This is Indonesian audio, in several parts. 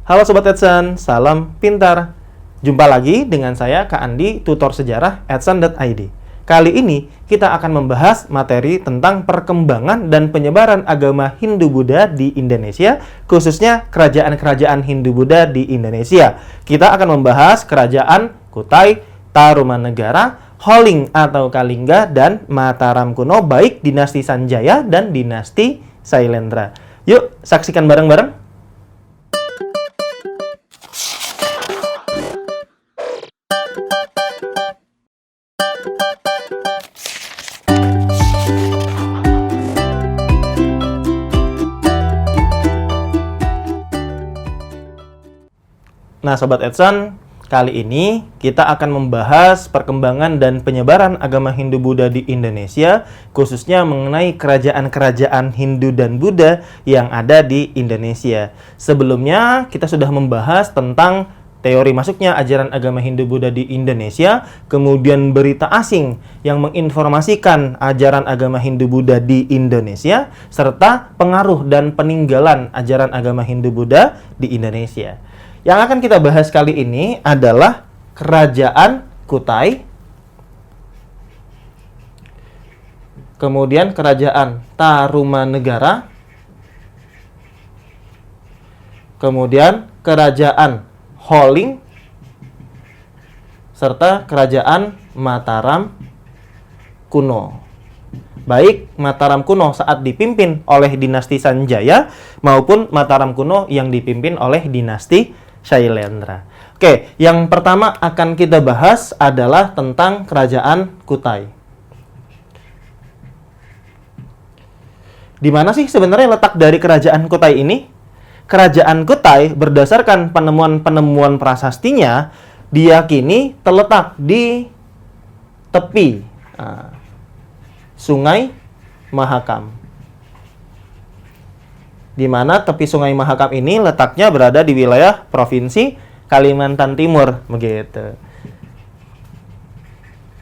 Halo Sobat Edson, salam pintar. Jumpa lagi dengan saya Kak Andi, tutor sejarah edson.id. Kali ini kita akan membahas materi tentang perkembangan dan penyebaran agama Hindu-Buddha di Indonesia, khususnya kerajaan-kerajaan Hindu-Buddha di Indonesia. Kita akan membahas kerajaan Kutai, Tarumanegara, Holling atau Kalingga, dan Mataram kuno, baik dinasti Sanjaya dan dinasti Sailendra. Yuk, saksikan bareng-bareng. Nah, Sobat Edson, kali ini kita akan membahas perkembangan dan penyebaran agama Hindu-Buddha di Indonesia, khususnya mengenai kerajaan-kerajaan Hindu dan Buddha yang ada di Indonesia. Sebelumnya, kita sudah membahas tentang teori masuknya ajaran agama Hindu-Buddha di Indonesia, kemudian berita asing yang menginformasikan ajaran agama Hindu-Buddha di Indonesia, serta pengaruh dan peninggalan ajaran agama Hindu-Buddha di Indonesia. Yang akan kita bahas kali ini adalah Kerajaan Kutai, kemudian Kerajaan Tarumanegara, kemudian Kerajaan Holling, serta Kerajaan Mataram kuno. Baik Mataram kuno saat dipimpin oleh dinasti Sanjaya maupun Mataram kuno yang dipimpin oleh dinasti Sailendra. Oke, yang pertama akan kita bahas adalah tentang Kerajaan Kutai. Di mana sih sebenarnya letak dari Kerajaan Kutai ini? Kerajaan Kutai berdasarkan penemuan-penemuan prasastinya diyakini terletak di tepi Sungai Mahakam. Di mana tepi Sungai Mahakam ini letaknya berada di wilayah Provinsi Kalimantan Timur, begitu.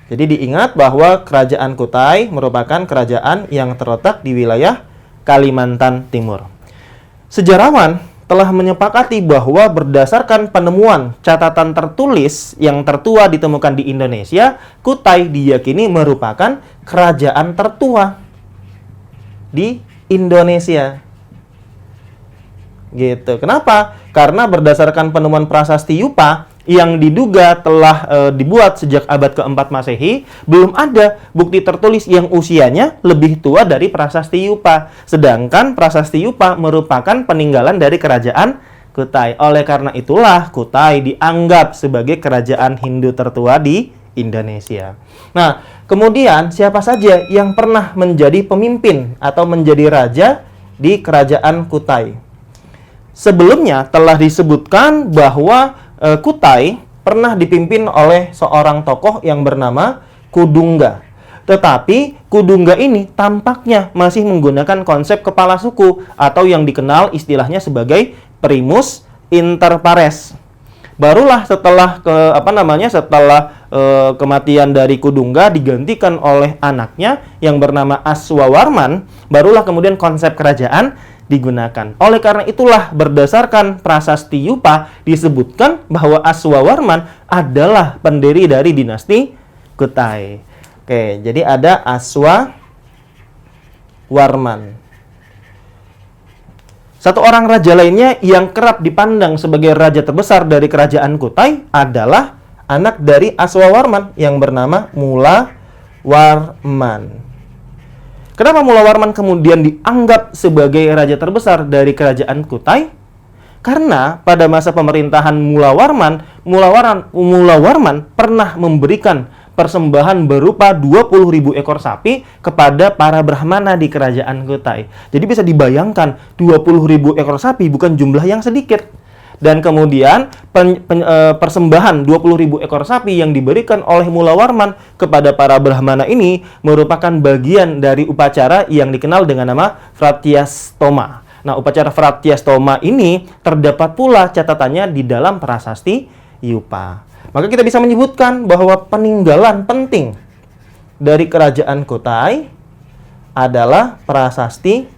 Jadi diingat bahwa Kerajaan Kutai merupakan kerajaan yang terletak di wilayah Kalimantan Timur. Sejarawan telah menyepakati bahwa berdasarkan penemuan catatan tertulis yang tertua ditemukan di Indonesia, Kutai diyakini merupakan kerajaan tertua di Indonesia. Gitu. Kenapa? Karena berdasarkan penemuan prasasti Yupa yang diduga telah dibuat sejak abad ke-4 Masehi, belum ada bukti tertulis yang usianya lebih tua dari prasasti Yupa. Sedangkan prasasti Yupa merupakan peninggalan dari kerajaan Kutai. Oleh karena itulah Kutai dianggap sebagai kerajaan Hindu tertua di Indonesia. Nah, kemudian siapa saja yang pernah menjadi pemimpin atau menjadi raja di kerajaan Kutai? Sebelumnya telah disebutkan bahwa Kutai pernah dipimpin oleh seorang tokoh yang bernama Kudungga. Tetapi Kudungga ini tampaknya masih menggunakan konsep kepala suku atau yang dikenal istilahnya sebagai primus inter pares. Barulah setelah kematian dari Kudungga digantikan oleh anaknya yang bernama Aswawarman, barulah kemudian konsep kerajaan digunakan. Oleh karena itulah berdasarkan prasasti Yupa disebutkan bahwa Aswawarman adalah pendiri dari dinasti Kutai. Oke, jadi ada Aswawarman. Satu orang raja lainnya yang kerap dipandang sebagai raja terbesar dari kerajaan Kutai adalah anak dari Aswawarman yang bernama Mulawarman. Kenapa Mulawarman kemudian dianggap sebagai raja terbesar dari kerajaan Kutai? Karena pada masa pemerintahan Mulawarman pernah memberikan persembahan berupa 20.000 ekor sapi kepada para Brahmana di kerajaan Kutai. Jadi bisa dibayangkan 20.000 ekor sapi bukan jumlah yang sedikit. Dan kemudian persembahan 20.000 ekor sapi yang diberikan oleh Mulawarman kepada para Brahmana ini merupakan bagian dari upacara yang dikenal dengan nama Vratyastoma. Nah, upacara Vratyastoma ini terdapat pula catatannya di dalam prasasti Yupa. Maka kita bisa menyebutkan bahwa peninggalan penting dari kerajaan Kutai adalah prasasti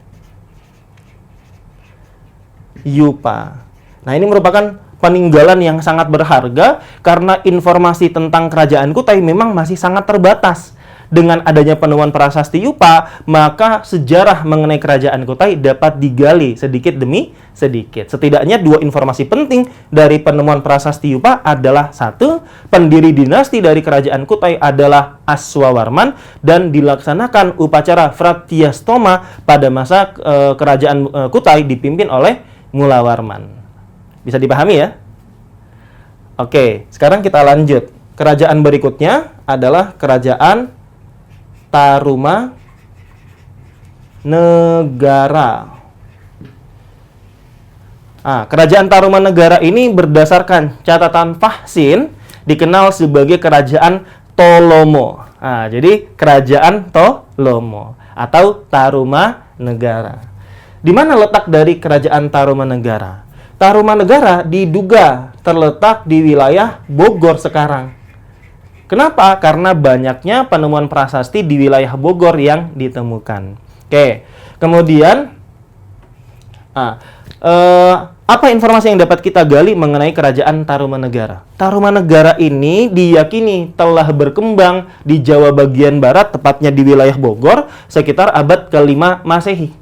Yupa. Nah, ini merupakan peninggalan yang sangat berharga karena informasi tentang kerajaan Kutai memang masih sangat terbatas. Dengan adanya penemuan prasasti Yupa, maka sejarah mengenai kerajaan Kutai dapat digali sedikit demi sedikit. Setidaknya dua informasi penting dari penemuan prasasti Yupa adalah: satu, pendiri dinasti dari kerajaan Kutai adalah Aswawarman dan dilaksanakan upacara Fratyastoma pada masa kerajaan Kutai dipimpin oleh Mulawarman. Bisa dipahami ya? Oke, sekarang kita lanjut. Kerajaan berikutnya adalah kerajaan Tarumanegara. Kerajaan Tarumanegara ini berdasarkan catatan Fahsin dikenal sebagai kerajaan Tolomo. Jadi kerajaan Tolomo atau Tarumanegara. Di mana letak dari kerajaan Tarumanegara? Tarumanegara diduga terletak di wilayah Bogor sekarang. Kenapa? Karena banyaknya penemuan prasasti di wilayah Bogor yang ditemukan. Oke, kemudian apa informasi yang dapat kita gali mengenai kerajaan Tarumanegara? Tarumanegara ini diyakini telah berkembang di Jawa bagian barat, tepatnya di wilayah Bogor, sekitar abad ke-5 Masehi.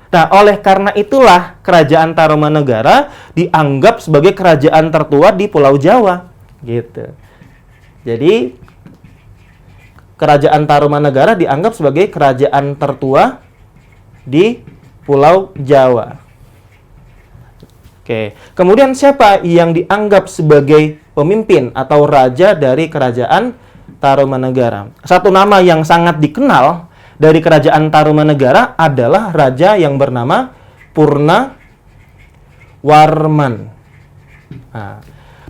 Nah, oleh karena itulah kerajaan Tarumanegara dianggap sebagai kerajaan tertua di Pulau Jawa. Gitu. Jadi, kerajaan Tarumanegara dianggap sebagai kerajaan tertua di Pulau Jawa. Oke, kemudian siapa yang dianggap sebagai pemimpin atau raja dari kerajaan Tarumanegara? Satu nama yang sangat dikenal dari kerajaan Tarumanegara adalah raja yang bernama Purnawarman.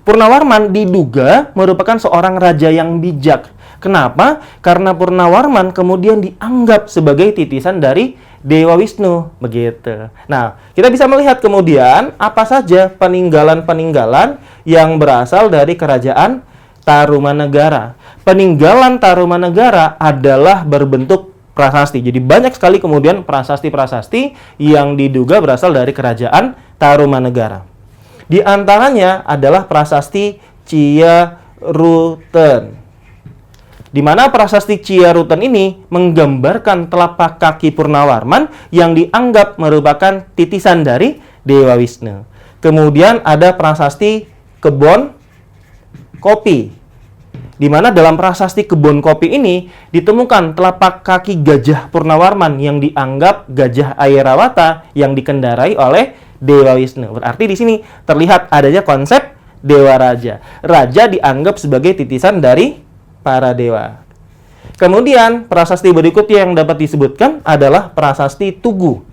Purnawarman diduga merupakan seorang raja yang bijak. Kenapa? Karena Purnawarman kemudian dianggap sebagai titisan dari Dewa Wisnu, begitu. Nah, kita bisa melihat kemudian apa saja peninggalan-peninggalan yang berasal dari kerajaan Tarumanegara. Peninggalan Tarumanegara adalah berbentuk prasasti. Jadi banyak sekali kemudian prasasti-prasasti yang diduga berasal dari kerajaan Tarumanegara. Di antaranya adalah prasasti Ciaruten. Di mana prasasti Ciaruten ini menggambarkan telapak kaki Purnawarman yang dianggap merupakan titisan dari Dewa Wisnu. Kemudian ada prasasti Kebon Kopi, di mana dalam prasasti Kebon Kopi ini ditemukan telapak kaki gajah Purnawarman yang dianggap gajah Airawata yang dikendarai oleh Dewa Wisnu. Berarti di sini terlihat adanya konsep dewa raja. Raja dianggap sebagai titisan dari para dewa. Kemudian prasasti berikutnya yang dapat disebutkan adalah prasasti Tugu.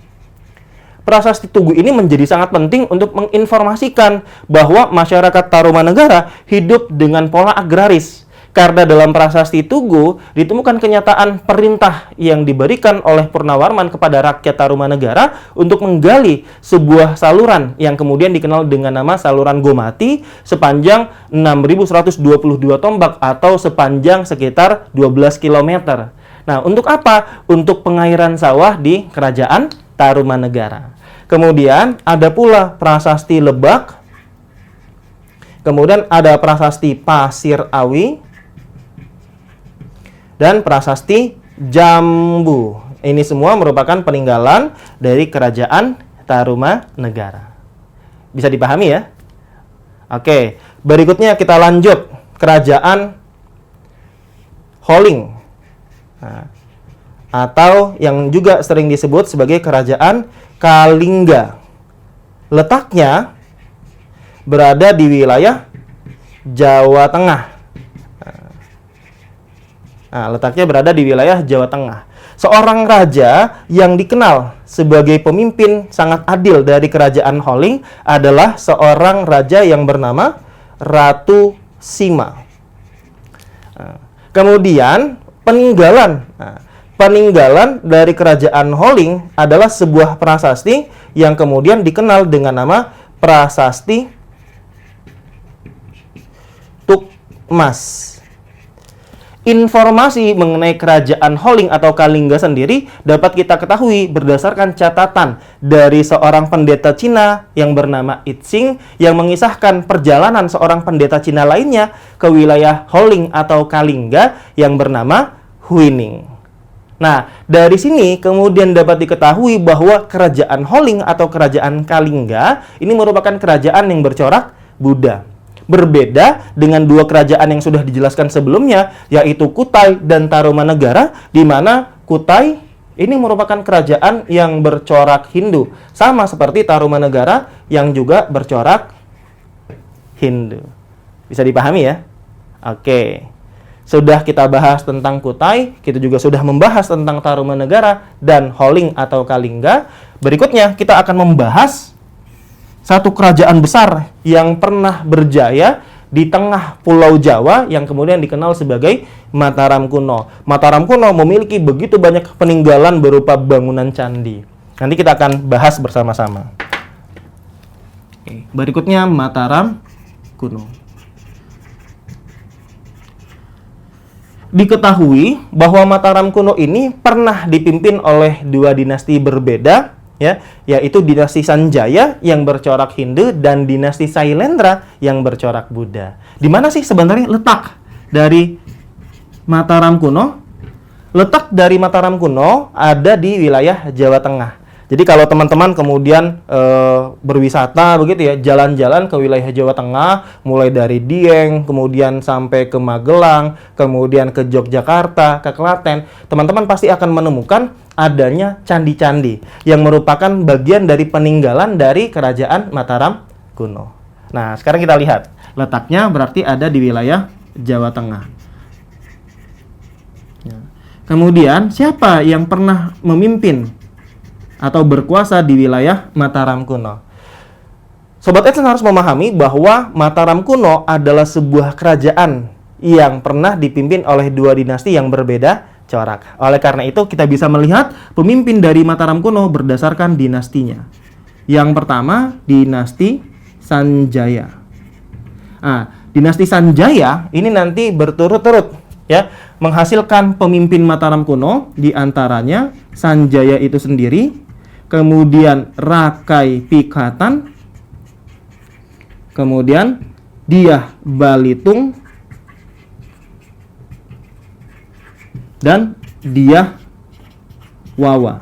Prasasti Tugu ini menjadi sangat penting untuk menginformasikan bahwa masyarakat Tarumanegara hidup dengan pola agraris. Karena dalam prasasti Tugu ditemukan kenyataan perintah yang diberikan oleh Purnawarman kepada rakyat Tarumanegara untuk menggali sebuah saluran yang kemudian dikenal dengan nama saluran Gomati sepanjang 6.122 tombak atau sepanjang sekitar 12 km. Nah, untuk apa? Untuk pengairan sawah di kerajaan Tarumanegara. Kemudian ada pula prasasti Lebak. Kemudian ada prasasti Pasir Awi dan prasasti Jambu. Ini semua merupakan peninggalan dari kerajaan Tarumanegara. Bisa dipahami ya? Oke, berikutnya kita lanjut. Kerajaan Holing. Atau yang juga sering disebut sebagai kerajaan Kalingga. Letaknya berada di wilayah Jawa Tengah. Letaknya berada di wilayah Jawa Tengah. Seorang raja yang dikenal sebagai pemimpin sangat adil dari kerajaan Holing adalah seorang raja yang bernama Ratu Sima. Kemudian peninggalan dari kerajaan Holing adalah sebuah prasasti yang kemudian dikenal dengan nama Prasasti Tukmas. Informasi mengenai kerajaan Holling atau Kalingga sendiri dapat kita ketahui berdasarkan catatan dari seorang pendeta Cina yang bernama Itzing yang mengisahkan perjalanan seorang pendeta Cina lainnya ke wilayah Holling atau Kalingga yang bernama Huining. Nah, dari sini kemudian dapat diketahui bahwa kerajaan Holling atau kerajaan Kalingga ini merupakan kerajaan yang bercorak Buddha. Berbeda dengan dua kerajaan yang sudah dijelaskan sebelumnya, yaitu Kutai dan Tarumanegara, di mana Kutai ini merupakan kerajaan yang bercorak Hindu, sama seperti Tarumanegara yang juga bercorak Hindu. Bisa dipahami ya? Oke. Sudah kita bahas tentang Kutai, kita juga sudah membahas tentang Tarumanegara dan Holling atau Kalingga. Berikutnya kita akan membahas satu kerajaan besar yang pernah berjaya di tengah Pulau Jawa yang kemudian dikenal sebagai Mataram kuno. Mataram kuno memiliki begitu banyak peninggalan berupa bangunan candi. Nanti kita akan bahas bersama-sama. Berikutnya Mataram kuno. Diketahui bahwa Mataram kuno ini pernah dipimpin oleh dua dinasti berbeda, ya, yaitu dinasti Sanjaya yang bercorak Hindu dan dinasti Sailendra yang bercorak Buddha. Di mana sih sebenarnya letak dari Mataram kuno? Letak dari Mataram kuno ada di wilayah Jawa Tengah. Jadi kalau teman-teman kemudian berwisata begitu ya, jalan-jalan ke wilayah Jawa Tengah, mulai dari Dieng, kemudian sampai ke Magelang, kemudian ke Yogyakarta, ke Klaten, teman-teman pasti akan menemukan adanya candi-candi yang merupakan bagian dari peninggalan dari kerajaan Mataram kuno. Nah, sekarang kita lihat. Letaknya berarti ada di wilayah Jawa Tengah. Kemudian, siapa yang pernah memimpin atau berkuasa di wilayah Mataram kuno? Sobat Edson harus memahami bahwa Mataram kuno adalah sebuah kerajaan yang pernah dipimpin oleh dua dinasti yang berbeda corak. Oleh karena itu, kita bisa melihat pemimpin dari Mataram kuno berdasarkan dinastinya. Yang pertama, dinasti Sanjaya. Nah, dinasti Sanjaya ini nanti berturut-turut ya menghasilkan pemimpin Mataram kuno, di antaranya Sanjaya itu sendiri, kemudian Rakai Pikatan, kemudian Dyah Balitung, dan Dyah Wawa.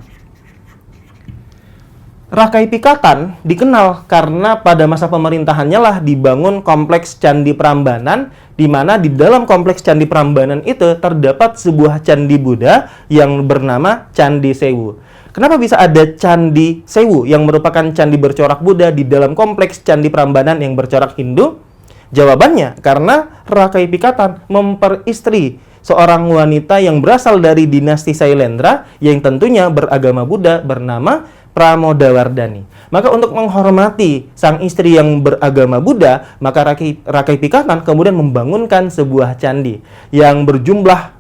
Rakai Pikatan dikenal karena pada masa pemerintahannya lah dibangun kompleks Candi Prambanan, di mana di dalam kompleks Candi Prambanan itu terdapat sebuah candi Buddha yang bernama Candi Sewu. Kenapa bisa ada Candi Sewu yang merupakan candi bercorak Buddha di dalam kompleks Candi Prambanan yang bercorak Hindu? Jawabannya, karena Rakai Pikatan memperistri seorang wanita yang berasal dari dinasti Sailendra yang tentunya beragama Buddha bernama Pramodawardhani. Maka untuk menghormati sang istri yang beragama Buddha, maka Rakai Pikatan kemudian membangunkan sebuah candi yang berjumlah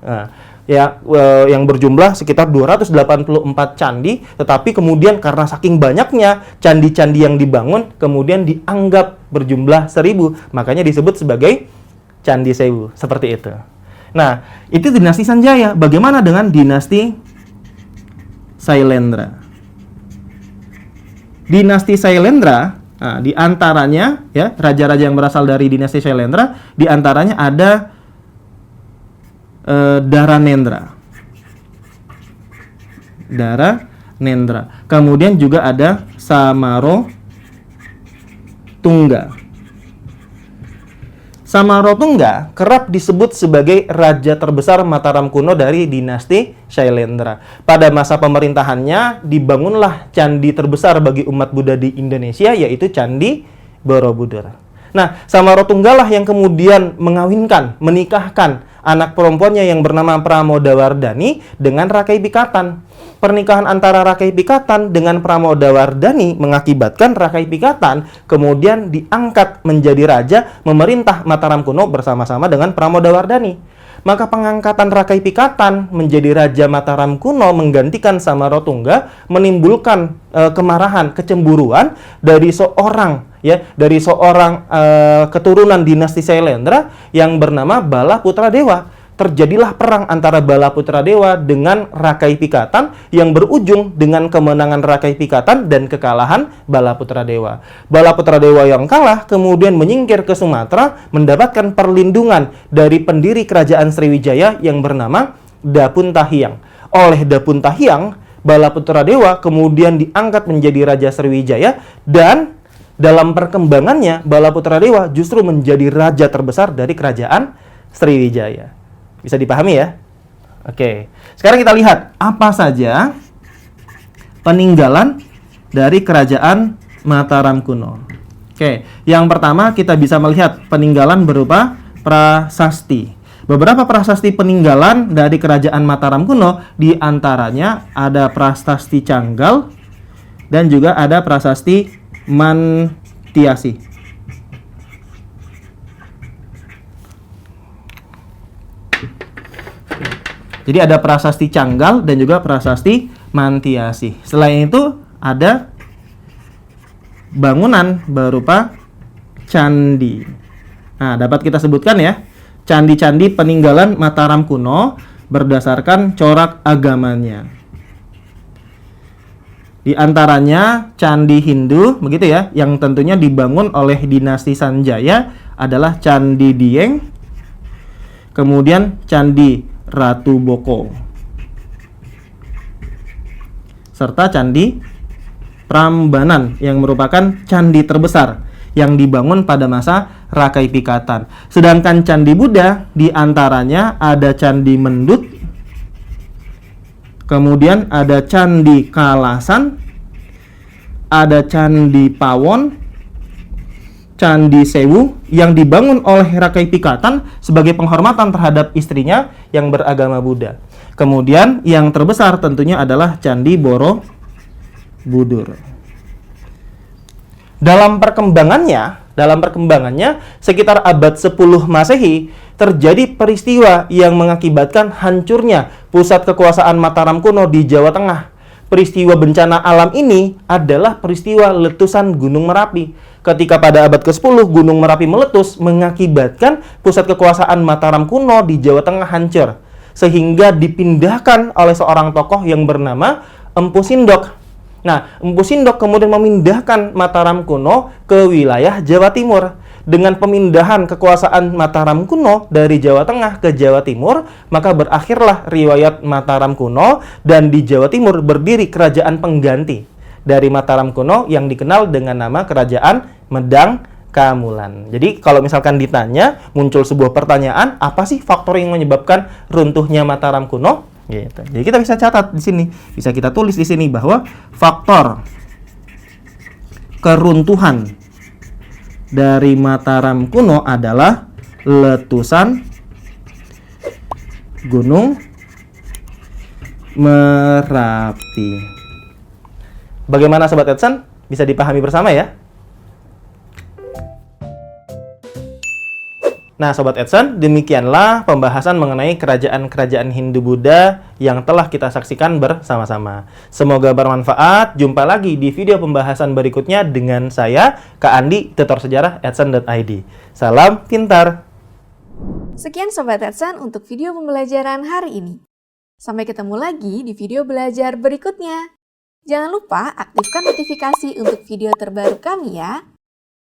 yang berjumlah sekitar 284 candi, tetapi kemudian karena saking banyaknya candi-candi yang dibangun kemudian dianggap berjumlah 1000, makanya disebut sebagai Candi Sewu, seperti itu. Nah, itu dinasti Sanjaya. Bagaimana dengan dinasti Sailendra? Dinasti Sailendra, nah, di antaranya ya raja-raja yang berasal dari dinasti Sailendra, di antaranya ada Dharanendra. Kemudian juga ada Samaratungga. Samaratungga kerap disebut sebagai raja terbesar Mataram kuno dari dinasti Sailendra. Pada masa pemerintahannya dibangunlah candi terbesar bagi umat Buddha di Indonesia, yaitu Candi Borobudur. Nah, Samaratungga lah yang kemudian menikahkan anak perempuannya yang bernama Pramodawardhani dengan Rakai Pikatan. Pernikahan antara Rakai Pikatan dengan Pramodawardhani mengakibatkan Rakai Pikatan kemudian diangkat menjadi raja memerintah Mataram kuno bersama-sama dengan Pramodawardhani. Maka pengangkatan Rakai Pikatan menjadi raja Mataram kuno menggantikan Samaratungga menimbulkan kemarahan, kecemburuan dari seorang keturunan dinasti Sailendra yang bernama Bala Putra Dewa. terjadilah perang antara Bala Putra Dewa dengan Rakai Pikatan yang berujung dengan kemenangan Rakai Pikatan dan kekalahan Bala Putra Dewa. Bala Putra Dewa yang kalah kemudian menyingkir ke Sumatera mendapatkan perlindungan dari pendiri kerajaan Sriwijaya yang bernama Dapun Tahiang. Oleh Dapun Tahiang, Bala Putra Dewa kemudian diangkat menjadi Raja Sriwijaya dan dalam perkembangannya Bala Putra Dewa justru menjadi raja terbesar dari kerajaan Sriwijaya. Bisa dipahami ya? Oke. Sekarang kita lihat apa saja peninggalan dari kerajaan Mataram kuno. Oke, yang pertama kita bisa melihat peninggalan berupa prasasti. Beberapa prasasti peninggalan dari kerajaan Mataram kuno, di antaranya ada prasasti Canggal dan juga ada prasasti Mantiasi. Jadi ada prasasti Canggal dan juga prasasti Mantiasi. Selain itu ada bangunan berupa candi. Nah, dapat kita sebutkan ya, candi-candi peninggalan Mataram kuno berdasarkan corak agamanya. Di antaranya Candi Hindu, begitu ya, yang tentunya dibangun oleh dinasti Sanjaya adalah Candi Dieng, kemudian Candi Ratu Boko, serta Candi Prambanan yang merupakan candi terbesar yang dibangun pada masa Rakai Pikatan. Sedangkan Candi Buddha di antaranya ada Candi Mendut, kemudian ada Candi Kalasan, ada Candi Pawon, Candi Sewu yang dibangun oleh Rakai Pikatan sebagai penghormatan terhadap istrinya yang beragama Buddha. Kemudian yang terbesar tentunya adalah Candi Borobudur. Dalam perkembangannya sekitar abad 10 Masehi terjadi peristiwa yang mengakibatkan hancurnya pusat kekuasaan Mataram kuno di Jawa Tengah. Peristiwa bencana alam ini adalah peristiwa letusan Gunung Merapi. Ketika pada abad ke-10 Gunung Merapi meletus mengakibatkan pusat kekuasaan Mataram kuno di Jawa Tengah hancur, sehingga dipindahkan oleh seorang tokoh yang bernama Empu Sindok. Nah, Empu Sindok kemudian memindahkan Mataram kuno ke wilayah Jawa Timur. Dengan pemindahan kekuasaan Mataram kuno dari Jawa Tengah ke Jawa Timur, maka berakhirlah riwayat Mataram kuno dan di Jawa Timur berdiri kerajaan pengganti dari Mataram kuno yang dikenal dengan nama Kerajaan Medang Kamulan. Jadi kalau misalkan ditanya, muncul sebuah pertanyaan, apa sih faktor yang menyebabkan runtuhnya Mataram kuno? Gitu. Jadi kita bisa catat di sini, bisa kita tulis di sini bahwa faktor keruntuhan dari Mataram kuno adalah letusan Gunung Merapi. Bagaimana Sobat Edson? Bisa dipahami bersama ya? Nah, Sobat Edson, demikianlah pembahasan mengenai kerajaan-kerajaan Hindu-Buddha yang telah kita saksikan bersama-sama. Semoga bermanfaat. Jumpa lagi di video pembahasan berikutnya dengan saya, Kak Andi, tutor sejarah Edson.id. Salam pintar! Sekian Sobat Edson untuk video pembelajaran hari ini. Sampai ketemu lagi di video belajar berikutnya. Jangan lupa aktifkan notifikasi untuk video terbaru kami ya.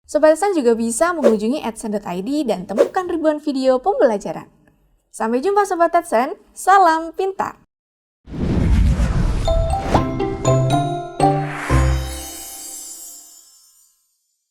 Sobat Edson juga bisa mengunjungi Edson.id dan temukan ribuan video pembelajaran. Sampai jumpa Sobat Edson, salam pintar!